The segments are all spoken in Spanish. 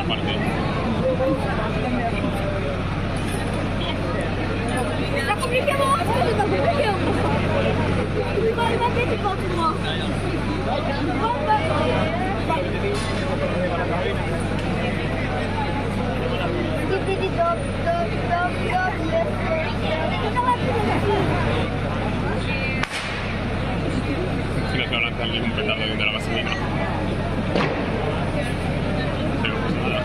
aparte. Está compliqué banget, está compliqué. Gimana nanti di bawah semua? Di dop. Si no se va a lanzarle un petardo de la vaselina. Pero pues nada.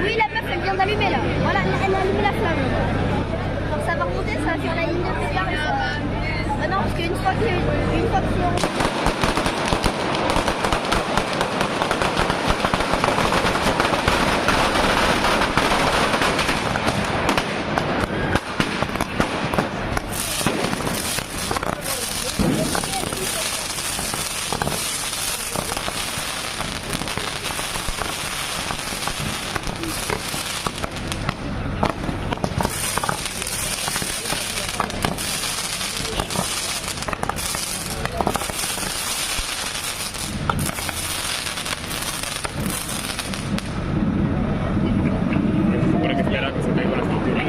Oui, la meuf, elle vient d'allumer là. Voilà, elle a allumé la flamme. Donc ça va remonter, ça va faire la ligne de départ. Ah non, parce qu'une fois que Habrá que esperar a que se caiga la estructura.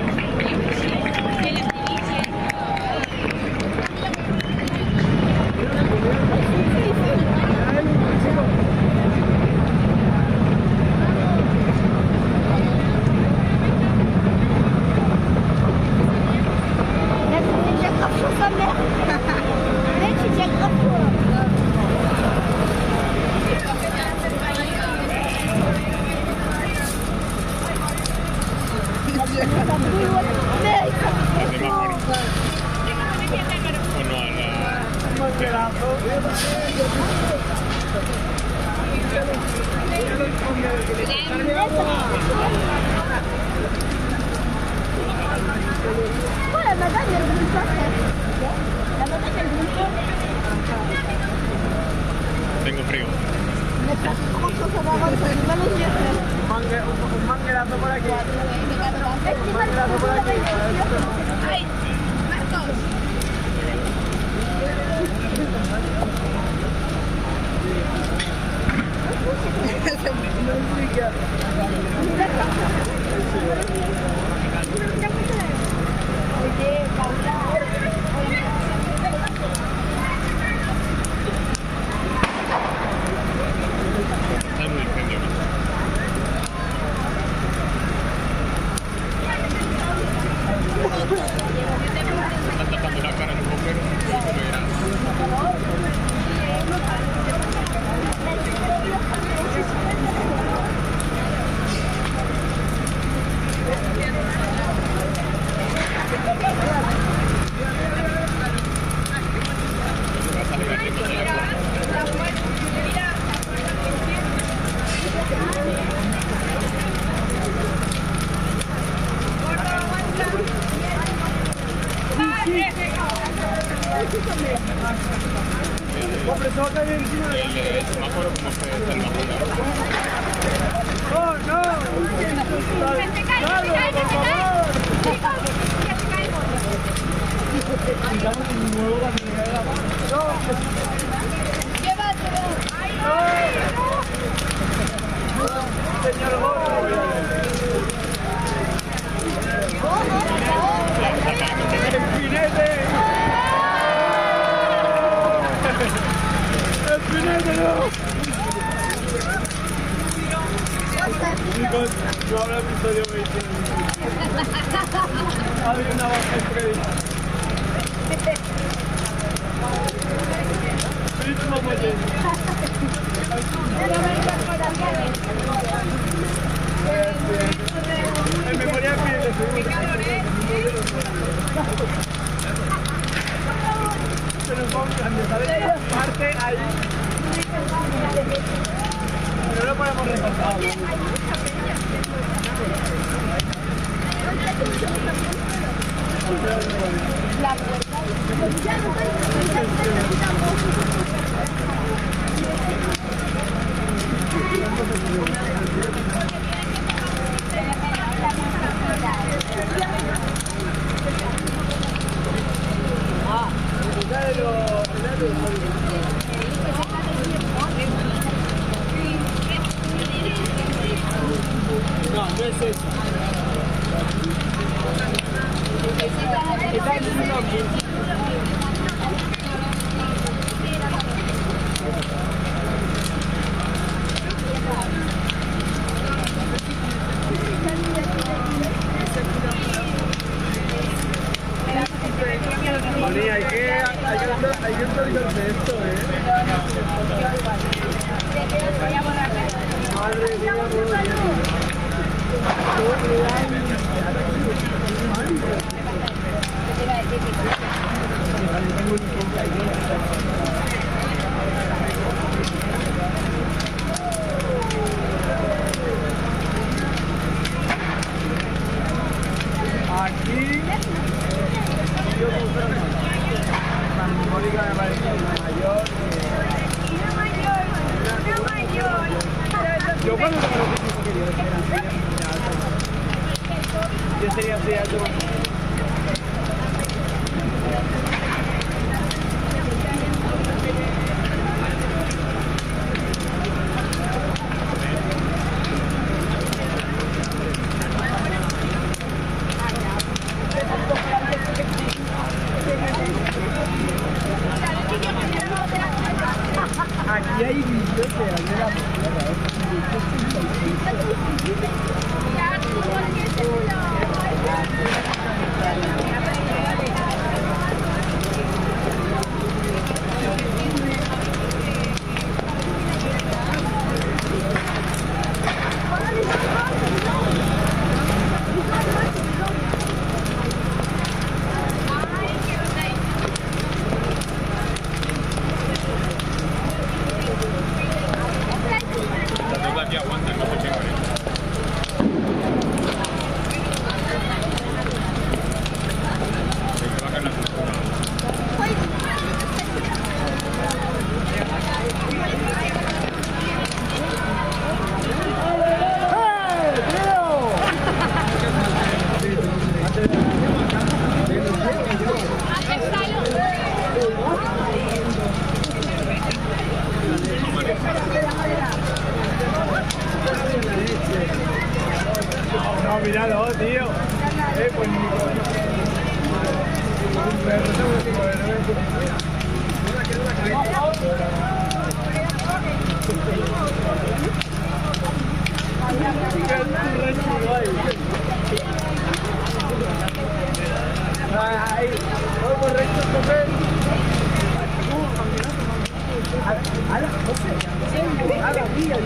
Oh, la madame, elle brûle pas, frère. La madame, elle brûle pas. Tengo frío. Me está trop chaud, ça va avoir mal aux yeux, frère. Un manguerazo por aquí. Est-ce qu'il va le prendre avec les yeux? Aïe, Marcos. Está muy incendio. Están tapando la cara en un bombero. Chicos, no habrá episodio 20. Abre una baja de crédito. Ritmo moderno. En memoria pide se nos va un cambio, ¿sabes? Parte ahí. Pero no podemos resaltar. No, no es eso. Está en un nombre. Moni, hay que actualizarse esto, Madre mía, aquí yo Mónica me parece una mayor. Yo cuando te lo dije que yo sería así alto. Aquí hay vídeos de la Aquí aguantan, no se chingan. Se bajan las no, míralo, tío. Pues ni un perro, ahí, vamos recto, comer. A la mía,